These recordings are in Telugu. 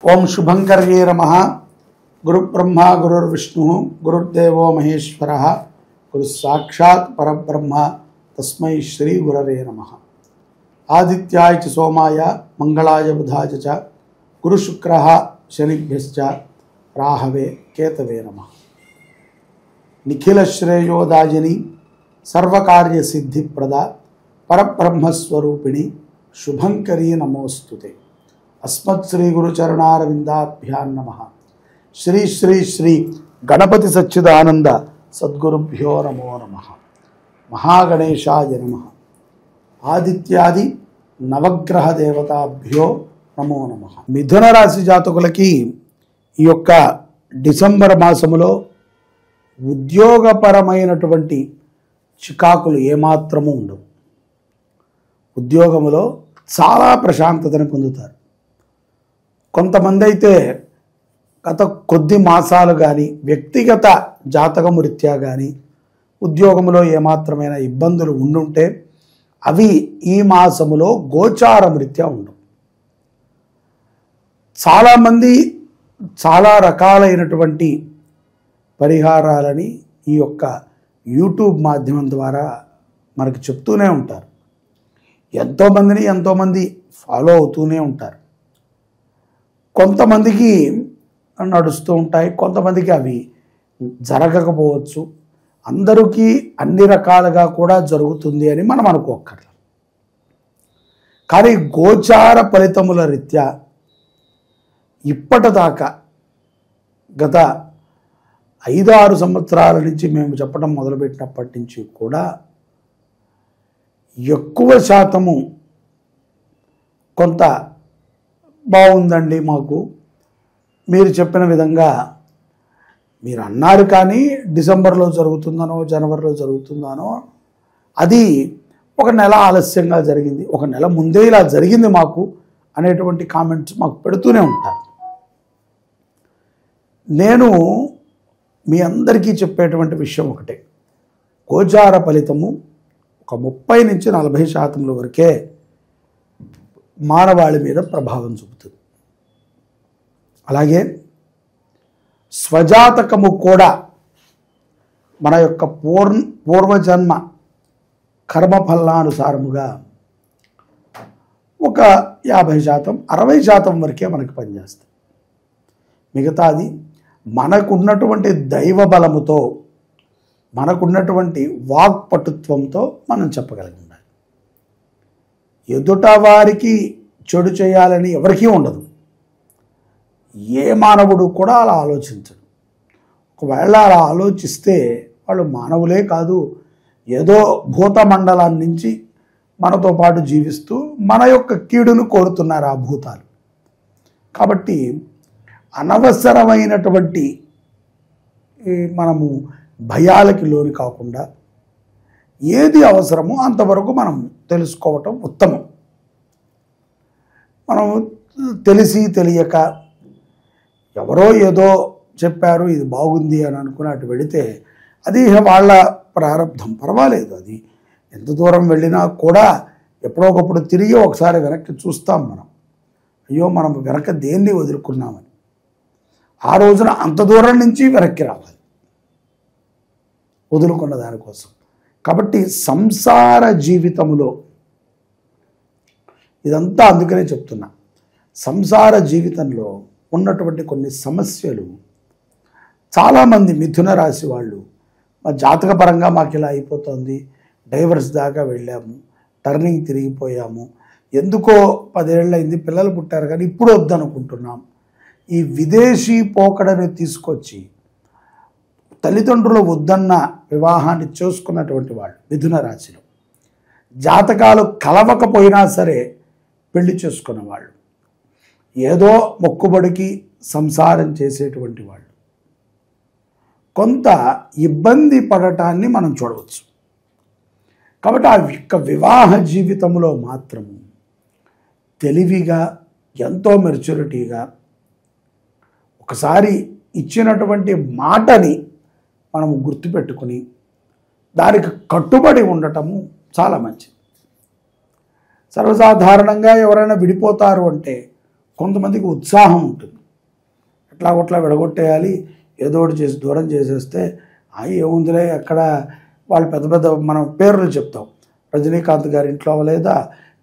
ओम शुभंकर्ये नमः। गुरु ब्रह्मा गुरुर्विष्णु गुरुर्देवो महेश्वरः गुरु साक्षात् परब्रह्म तस्मै श्री गुरवे नमः। आदित्याय च सोमाय मंगलाय बुधाय च गुरु शुक्रः शनिभ्यश्च राहवे केतवे नमः। निखिल श्रेयोदायिनी सर्वकार्य सिद्धिप्रदा परब्रह्मस्वरूपिणी शुभंकरी नमोस्तुते। अस्मत् श्री गुरुचरणारविंदाभ्यां नमः। श्री श्री श्री गणपति सच्चिदानंद सद्गुरुभ्यो नमो नमः। महागणेशाय नमः। आदित्यादि नवग्रह देवताभ्यो नमो नमः। मिथुन राशि జాతకులకి ఈ యొక్క డిసెంబర్ మాసములో ఉద్యోగపరమైనటువంటి చికాకులు ఏమాత్రము ఉండవు. ఉద్యోగములో చాలా ప్రశాంతతను పొందుతారు. కొంతమంది అయితే గత కొద్ది మాసాలు కానీ వ్యక్తిగత జాతకము రీత్యా కానీ ఉద్యోగంలో ఏమాత్రమైన ఇబ్బందులు ఉండుంటే అవి ఈ మాసములో గోచారం రీత్యా ఉండవు. చాలామంది చాలా రకాలైనటువంటి పరిహారాలని ఈ యొక్క యూట్యూబ్ మాధ్యమం ద్వారా మనకు చెప్తూనే ఉంటారు. ఎంతోమంది ఫాలో అవుతూనే ఉంటారు. కొంతమందికి నడుస్తూ ఉంటాయి, కొంతమందికి అవి జరగకపోవచ్చు. అందరికీ అన్ని రకాలుగా కూడా జరుగుతుంది అని మనం అనుకోకర్లేదు. కానీ గోచార ఫలితముల రీత్యా ఇప్పటిదాకా గత 5-6 సంవత్సరాల నుంచి మేము చెప్పడం మొదలుపెట్టినప్పటి నుంచి కూడా ఎక్కువ శాతము కొంత బాగుందండి, మాకు మీరు చెప్పిన విధంగా మీరు అన్నారు. కానీ డిసెంబర్లో జరుగుతుందనో జనవరిలో జరుగుతుందనో అది ఒక నెల ఆలస్యంగా జరిగింది, ఒక నెల ముందే ఇలా జరిగింది మాకు అనేటువంటి కామెంట్స్ మాకు పెడుతూనే ఉంటారు. నేను మీ అందరికీ చెప్పేటువంటి విషయం ఒకటే, గోచార ఫలితము ఒక 30 నుంచి 40% వరకే మానవాళి మీద ప్రభావం చూపుతుంది. అలాగే స్వజాతకము కూడా మన యొక్క పూర్వజన్మ కర్మఫలానుసారముగా ఒక 50%, 60% వరకే మనకు పనిచేస్తుంది. మిగతాది మనకున్నటువంటి దైవ బలముతో, మనకున్నటువంటి వాక్పటుత్వంతో మనం చెప్పగలిగి ఉండాలి. ఎదుట వారికి చెడు చేయాలని ఎవరికీ ఉండదు. ఏ మానవుడు కూడా అలా ఆలోచించడు. ఒకవేళ అలా ఆలోచిస్తే వాళ్ళు మానవులే కాదు, ఏదో భూత మండలాన్ని నుంచి మనతో పాటు జీవిస్తూ మన యొక్క కీడును కోరుతున్నారు ఆ భూతాలు. కాబట్టి అనవసరమైనటువంటి మనము భయాలకి లోను కాకుండా ఏది అవసరమో అంతవరకు మనం తెలుసుకోవటం ఉత్తమం. మనం తెలిసి తెలియక ఎవరో ఏదో చెప్పారు ఇది బాగుంది అని అనుకుని అటు వెళితే అది వాళ్ళ ప్రారంభం, పర్వాలేదు. అది ఎంత దూరం వెళ్ళినా కూడా ఎప్పుడో ఒకప్పుడు తిరిగి ఒకసారి వెనక్కి చూస్తాం మనం. అయ్యో మనం వెనక దేన్ని వదులుకున్నామని. ఆ రోజున అంత దూరం నుంచి వెనక్కి రావాలి వదులుకున్న దానికోసం. కాబట్టి సంసార జీవితంలో ఇదంతా అందుకనే చెప్తున్నా, సంసార జీవితంలో ఉన్నటువంటి కొన్ని సమస్యలు చాలామంది మిథున రాశి వాళ్ళు మా జాతకపరంగా మాకు ఇలా అయిపోతుంది, డైవర్స్ దాకా వెళ్ళాము, టర్నింగ్ తిరిగిపోయాము, ఎందుకో 10 ఏళ్ళైంది, పిల్లలు పుట్టారు కానీ ఇప్పుడు వద్దనుకుంటున్నాం. ఈ విదేశీ పోకడని తీసుకొచ్చి తల్లిదండ్రులు వద్దన్న వివాహాన్ని చేసుకున్నటువంటి వాళ్ళు మిథున రాశిలో, జాతకాలు కలవకపోయినా సరే పెళ్లి చేసుకున్న వాళ్ళు, ఏదో మొక్కుబడికి సంసారం చేసేటువంటి వాళ్ళు కొంత ఇబ్బంది పడటాన్ని మనం చూడవచ్చు. కాబట్టి ఆ యొక్క వివాహ జీవితంలో మాత్రం తెలివిగా, ఎంతో మెచ్యూరిటీగా ఒకసారి ఇచ్చినటువంటి మాటని మనము గుర్తుపెట్టుకుని దానికి కట్టుబడి ఉండటము చాలా మంచిది. సర్వసాధారణంగా ఎవరైనా విడిపోతారు అంటే కొంతమందికి ఉత్సాహం ఉంటుంది, ఎట్లా విడగొట్టేయాలి, ఏదో ఒకటి చేసి దూరం చేసేస్తే ఏముందిలే. అక్కడ వాళ్ళు పెద్ద పెద్ద మనం పేర్లు చెప్తాం, రజనీకాంత్ గారి ఇంట్లో అవ్వలేదా,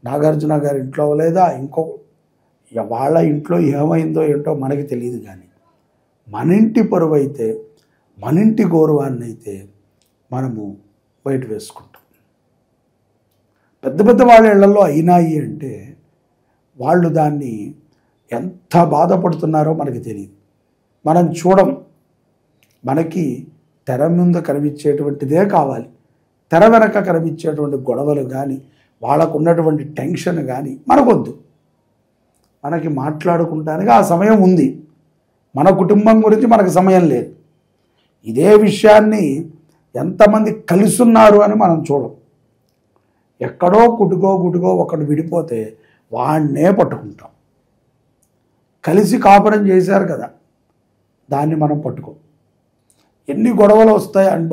నాగార్జున గారి ఇంట్లో అవ్వలేదా, ఇంకో వాళ్ళ ఇంట్లో ఏమైందో ఏంటో మనకి తెలియదు. కానీ మన ఇంటి పరువు అయితే, మన ఇంటి గౌరవాన్ని అయితే మనము బయట వేసుకుంటాం. పెద్ద పెద్ద వాళ్ళ ఇళ్లలో అయినాయి అంటే వాళ్ళు దాన్ని ఎంత బాధపడుతున్నారో మనకి తెలియదు, మనం చూడం. మనకి తెర ముందు కనిపించేటువంటిదే కావాలి, తెర వెనక కనిపించేటువంటి గొడవలు కానీ వాళ్ళకు ఉన్నటువంటి టెన్షన్ కానీ మనకొద్దు. మనకి మాట్లాడుకుంటానికి ఆ సమయం ఉంది, మన కుటుంబం గురించి మనకు సమయం లేదు. ఇదే విషయాన్ని ఎంతమంది కలిసున్నారు అని మనం చూడం. ఎక్కడో గుటుగో ఒకడు విడిపోతే వాడినే పట్టుకుంటాం. కలిసి కాపురం చేశారు కదా, దాన్ని మనం పట్టుకోం. ఎన్ని గొడవలు వస్తాయి అని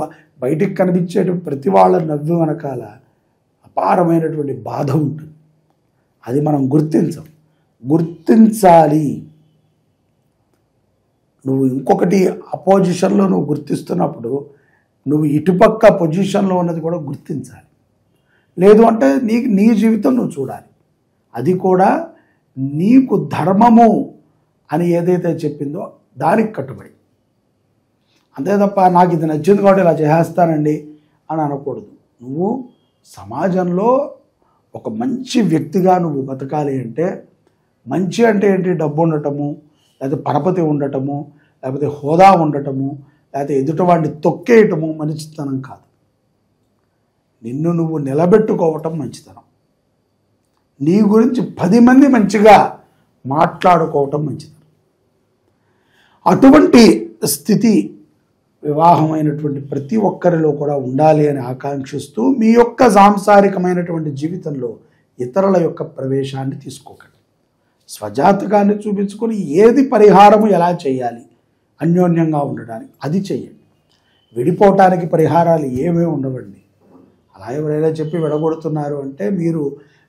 బయటికి కనిపించేటువంటి ప్రతి వాళ్ళ నవ్వు వెనకాల అపారమైనటువంటి బాధ ఉంటుంది. అది మనం గుర్తించాలి. నువ్వు ఇంకొకటి అపోజిషన్లో నువ్వు గుర్తిస్తున్నప్పుడు నువ్వు ఇటుపక్క పొజిషన్లో ఉన్నది కూడా గుర్తించాలి. లేదు అంటే నీ జీవితం నువ్వు చూడాలి. అది కూడా నీకు ధర్మము అని ఏదైతే చెప్పిందో దానికి కట్టుబడి. అంతే తప్ప నాకు ఇది నచ్చింది కాబట్టి ఇలా చేస్తానండి అని అనకూడదు. నువ్వు సమాజంలో ఒక మంచి వ్యక్తిగా నువ్వు బతకాలి అంటే, మంచి అంటే ఏంటి, డబ్బు ఉండటము, లేకపోతే పరపతి ఉండటము, లేకపోతే హోదా ఉండటము, లేకపోతే ఎదుటివాడిని తొక్కేయటము మంచితనం కాదు. నిన్ను నువ్వు నిలబెట్టుకోవటం మంచితనం. నీ గురించి 10 మంది మంచిగా మాట్లాడుకోవటం మంచితనం. అటువంటి స్థితి వివాహమైనటువంటి ప్రతి ఒక్కరిలో కూడా ఉండాలి అని ఆకాంక్షిస్తూ మీ యొక్క సాంసారికమైనటువంటి జీవితంలో ఇతరుల యొక్క ప్రవేశాన్ని తీసుకోకండి. స్వజాతకాన్ని చూపించుకొని ఏది పరిహారము ఎలా చేయాలి అన్యోన్యంగా ఉండడానికి అది చెయ్యండి. విడిపోవటానికి పరిహారాలు ఏమీ ఉండవండి. అలా ఎవరైనా చెప్పి విడగొడుతున్నారు అంటే మీరు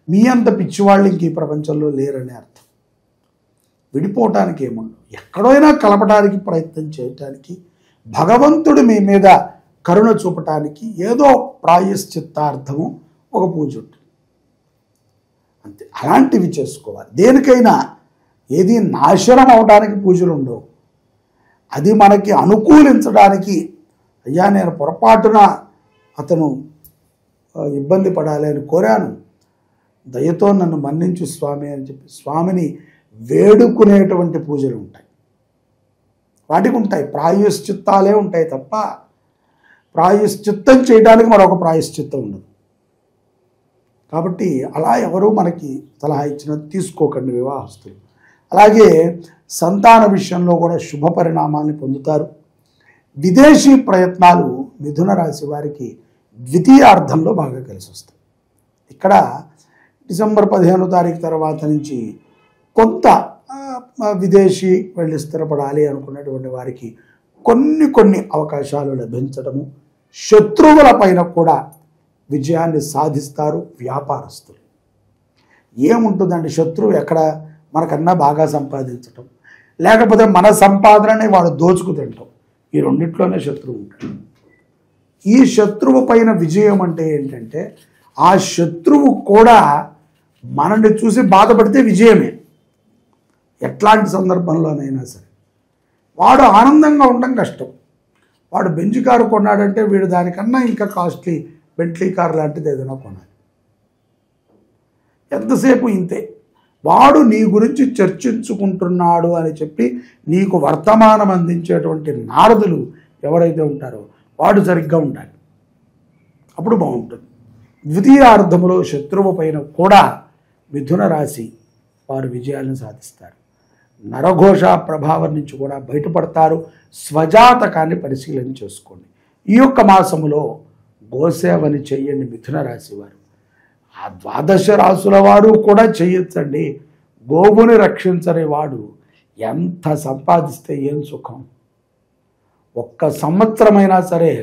మీ అంత పిచ్చివాళ్ళు ఇంక ఈ ప్రపంచంలో లేరనే అర్థం. విడిపోవటానికి ఏముండవు, ఎక్కడైనా కలపడానికి ప్రయత్నం చేయటానికి, భగవంతుడు మీ మీద కరుణ చూపటానికి ఏదో ప్రాయశ్చిత్తార్థము ఒక పూజ ఉంటుంది అంతే. అలాంటివి చేసుకోవాలి. దేనికైనా ఏది నాశనం అవడానికి పూజలు ఉండవు. అది మనకి అనుకూలించడానికి, అయ్యా నేను పొరపాటున అతను ఇబ్బంది పడాలి అని కోరాను, దయతో నన్ను మన్నించు స్వామి అని చెప్పి స్వామిని వేడుకునేటువంటి పూజలు ఉంటాయి. వాటికి ఉంటాయి, ప్రాయశ్చిత్తాలే ఉంటాయి తప్ప ప్రాయశ్చిత్తం చేయడానికి మరొక ప్రాయశ్చిత్తం ఉండదు. కాబట్టి అలా ఎవరు మనకి సలహా ఇచ్చినది తీసుకోకండి వివాహస్తులు. అలాగే సంతాన విషయంలో కూడా శుభ పరిణామాన్ని పొందుతారు. విదేశీ ప్రయత్నాలు మిథున రాశి వారికి ద్వితీయార్థంలో బాగా కలిసి వస్తాయి. ఇక్కడ డిసెంబర్ 15వ తారీఖు తర్వాత నుంచి కొంత విదేశీ వెళ్ళి స్థిరపడాలి అనుకున్నటువంటి వారికి కొన్ని అవకాశాలు లభించడము, శత్రువుల పైన కూడా విజయాన్ని సాధిస్తారు వ్యాపారస్తులు. ఏముంటుందండి, శత్రువు ఎక్కడ మనకన్నా బాగా సంపాదించటం, లేకపోతే మన సంపాదనని వాడు దోచుకు తింటాం, ఈ రెండిట్లోనే శత్రువు ఉంటాడు. ఈ శత్రువు పైన విజయం అంటే ఏంటంటే ఆ శత్రువు కూడా మనల్ని చూసి బాధపడితే విజయమే. ఎట్లాంటి సందర్భంలోనైనా సరే వాడు ఆనందంగా ఉండడం కష్టం. వాడు బెంజ్ కారు కొన్నాడంటే వీడు దానికన్నా ఇంకా కాస్ట్లీ బెంట్లీ కార్ లాంటిది ఏదైనా కొనాలి. ఎంతసేపు ఇంతే. వాడు నీ గురించి చర్చించుకుంటున్నాడు అని చెప్పి నీకు వర్తమానం అందించేటువంటి నారదులు ఎవరైతే ఉంటారో వాడు సరిగ్గా ఉండాలి, అప్పుడు బాగుంటుంది. ద్వితీయార్థంలో శత్రువు పైన కూడా మిథున రాశి వారు విజయాలను సాధిస్తారు. నరఘోష ప్రభావం నుంచి కూడా బయటపడతారు. స్వజాతకాన్ని పరిశీలన చేసుకోండి. ఈ యొక్క మాసములో గోసేవని చెయ్యండి మిథున రాశి వారు. ఆ 12 రాశుల వారు కూడా చెయ్యొచ్చండి. గోవుని రక్షించని వాడు ఎంత సంపాదిస్తే ఏం సుఖం. ఒక్క సంవత్సరమైనా సరే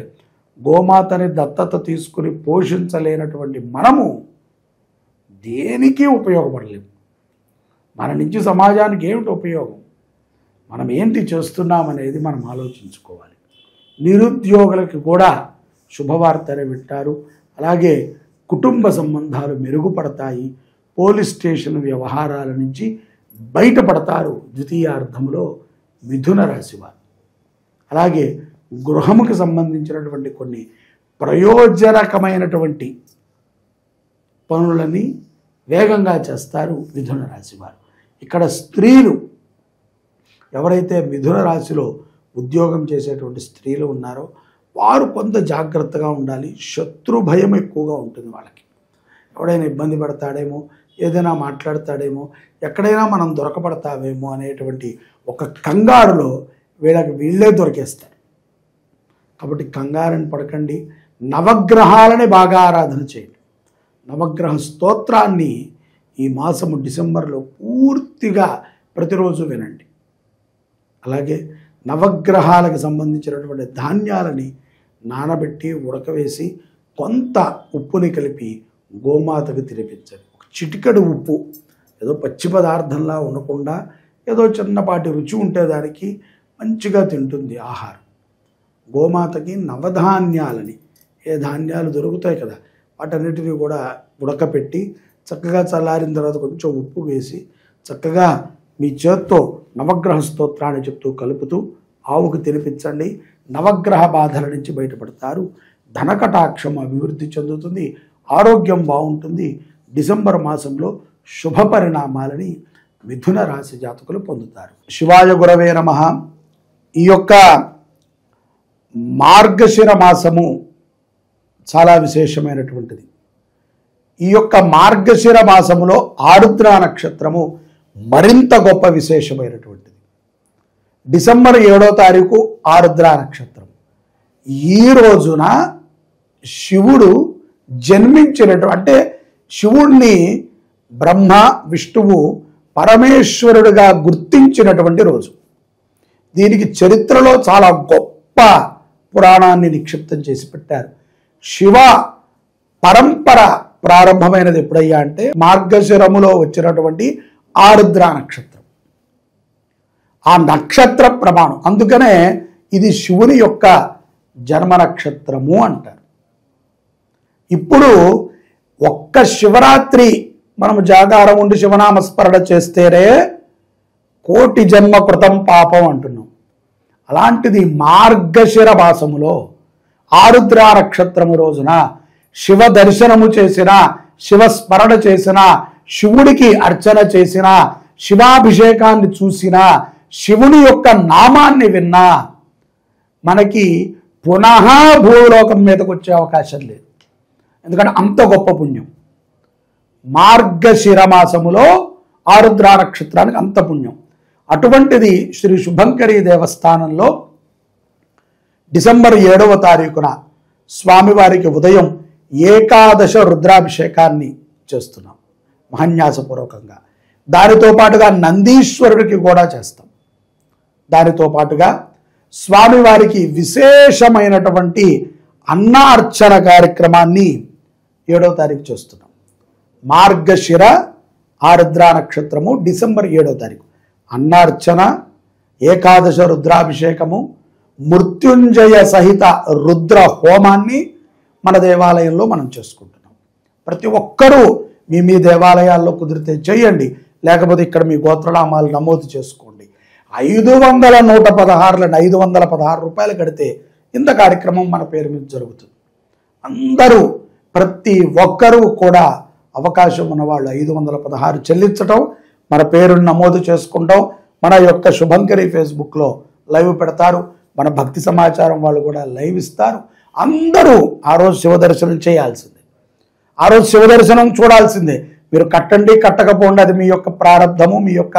గోమాతని దత్తత తీసుకుని పోషించలేనటువంటి మనము దేనికి ఉపయోగపడలేము. మన నుంచి సమాజానికి ఏమిటి ఉపయోగం, మనం ఏంటి చేస్తున్నామనేది మనం ఆలోచించుకోవాలి. నిరుద్యోగులకి కూడా శుభవార్తనే వింటారు. అలాగే కుటుంబ సంబంధాలు మెరుగుపడతాయి. పోలీస్ స్టేషన్ వ్యవహారాల నుంచి బయటపడతారు ద్వితీయార్థంలో మిథున రాశి వారు. అలాగే గృహముకు సంబంధించినటువంటి కొన్ని ప్రయోజనకమైనటువంటి పనులని వేగంగా చేస్తారు మిథున రాశి వారు. ఇక్కడ స్త్రీలు ఎవరైతే మిథున రాశిలో ఉద్యోగం చేసేటువంటి స్త్రీలు ఉన్నారో వారు కొంత జాగ్రత్తగా ఉండాలి. శత్రు భయం ఎక్కువగా ఉంటుంది వాళ్ళకి. ఎవడైనా ఇబ్బంది పడతాడేమో, ఏదైనా మాట్లాడతాడేమో, ఎక్కడైనా మనం దొరకపడతావేమో అనేటువంటి ఒక కంగారులో వీళ్ళే దొరికేస్తారు. కాబట్టి కంగారుని పడకండి. నవగ్రహాలని బాగా ఆరాధన చేయండి. నవగ్రహ స్తోత్రాన్ని ఈ మాసము డిసెంబర్లో పూర్తిగా ప్రతిరోజు వినండి. అలాగే నవగ్రహాలకు సంబంధించినటువంటి ధాన్యాలని నానబెట్టి ఉడకవేసి కొంత ఉప్పుని కలిపి గోమాతకు తినిపించండి. ఒక చిటికెడు ఉప్పు, ఏదో పచ్చి పదార్థంలా ఉండకుండా ఏదో చిన్నపాటి రుచి ఉంటే దానికి మంచిగా తింటుంది ఆహారం. గోమాతకి నవధాన్యాలని, ఏ ధాన్యాలు దొరుకుతాయి కదా, వాటన్నిటిని కూడా ఉడకపెట్టి చక్కగా చల్లారిన తర్వాత కొంచెం ఉప్పు వేసి చక్కగా మీ చేత్తో నవగ్రహ స్తోత్రాన్ని చెప్తూ కలుపుతూ ఆవుకు తినిపించండి. నవగ్రహ బాధల నుంచి బయటపడతారు. ధనకటాక్షం అభివృద్ధి చెందుతుంది. ఆరోగ్యం బాగుంటుంది. డిసెంబర్ మాసంలో శుభ పరిణామాలని మిథున రాశి జాతకులు పొందుతారు. శివాయ గురవే నమః. ఈ యొక్క మార్గశిర మాసము చాలా విశేషమైనటువంటిది. ఈ యొక్క మార్గశిర మాసములో ఆరుద్ర నక్షత్రము మరింత గొప్ప విశేషమైనటువంటిది. డిసెంబర్ 7వ తారీఖు ఆరుద్ర నక్షత్రం. ఈ రోజున శివుడు జన్మించినటువంటి, అంటే శివుడిని బ్రహ్మ విష్ణువు పరమేశ్వరుడిగా గుర్తించినటువంటి రోజు. దీనికి చరిత్రలో చాలా గొప్ప పురాణాన్ని నిక్షిప్తం చేసి పెట్టారు. శివ పరంపర ప్రారంభమైనది ఎప్పుడయ్యా అంటే మార్గశిరములో వచ్చినటువంటి ఆరుద్ర నక్షత్రం. ఆ నక్షత్ర ప్రమాణం, అందుకనే ఇది శివుని యొక్క జన్మ నక్షత్రము అంటారు. ఇప్పుడు ఒక్క శివరాత్రి మనము జాగారం ఉండి శివనామస్మరణ చేస్తేనే కోటి జన్మ కృతం పాపం అంటున్నాం. అలాంటిది మార్గశిర మాసములో ఆరుద్ర నక్షత్రము రోజున శివ దర్శనము చేసిన, శివస్మరణ చేసిన, శివుడికి అర్చన చేసిన, శివాభిషేకాన్ని చూసిన, శివుని యొక్క నామాన్ని విన్నా మనకి పునః భూలోకం మీదకి వచ్చే అవకాశం లేదు. ఎందుకంటే అంత గొప్ప పుణ్యం. మార్గశిర మాసములో ఆరుద్ర నక్షత్రానికి అంత పుణ్యం. అటువంటిది శ్రీ శుభంకరి దేవస్థానంలో డిసెంబర్ 7వ తారీఖున స్వామివారికి ఉదయం ఏకాదశ రుద్రాభిషేకాన్ని చేస్తున్నాం మహన్యాసపూర్వకంగా. దానితో పాటుగా నందీశ్వరుడికి కూడా చేస్తాం. దానితో పాటుగా స్వామివారికి విశేషమైనటువంటి అన్నార్చన కార్యక్రమాన్ని 7వ తారీఖు చేస్తున్నాం. మార్గశిర ఆరుద్ర నక్షత్రము డిసెంబర్ 7వ తారీఖు అన్నార్చన, ఏకాదశ రుద్రాభిషేకము, మృత్యుంజయ సహిత రుద్ర హోమాన్ని మన దేవాలయంలో మనం చేసుకుంటున్నాం. ప్రతి ఒక్కరూ మీ దేవాలయాల్లో కుదిరితే చేయండి, లేకపోతే ఇక్కడ మీ గోత్రనామాలు నమోదు చేసుకోండి. 516 రూపాయలు కడితే ఇంత కార్యక్రమం మన పేరు మీద జరుగుతుంది. అందరూ ప్రతి ఒక్కరూ కూడా అవకాశం ఉన్నవాళ్ళు 516 చెల్లించటం, మన పేరును నమోదు చేసుకుంటాం. మన యొక్క శుభంకరి ఫేస్బుక్లో లైవ్ పెడతారు. మన భక్తి సమాచారం వాళ్ళు కూడా లైవ్ ఇస్తారు. అందరూ ఆ రోజు శివదర్శనం చేయాల్సిందే, ఆ రోజు శివదర్శనం చూడాల్సిందే. మీరు కట్టండి కట్టకపోండి, అది మీ యొక్క ప్రారంధము, మీ యొక్క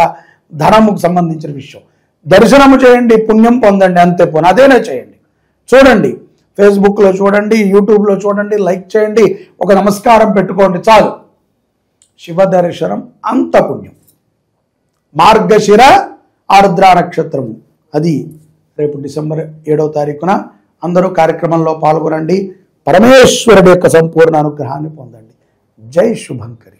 ధనముకు సంబంధించిన విషయం. దర్శనము చేయండి, పుణ్యం పొందండి, అంతే పోను అదేనే చేయండి. చూడండి, ఫేస్బుక్లో చూడండి, యూట్యూబ్లో చూడండి, లైక్ చేయండి, ఒక నమస్కారం పెట్టుకోండి, చాలు. శివ దర్శనం అంత పుణ్యం. మార్గశిర ఆరుద్ర నక్షత్రము అది రేపు డిసెంబర్ 7వ తారీఖున అందరూ కార్యక్రమంలో పాల్గొనండి. పరమేశ్వరుడి యొక్క సంపూర్ణ అనుగ్రహాన్ని పొందండి. జై శుభంకరి.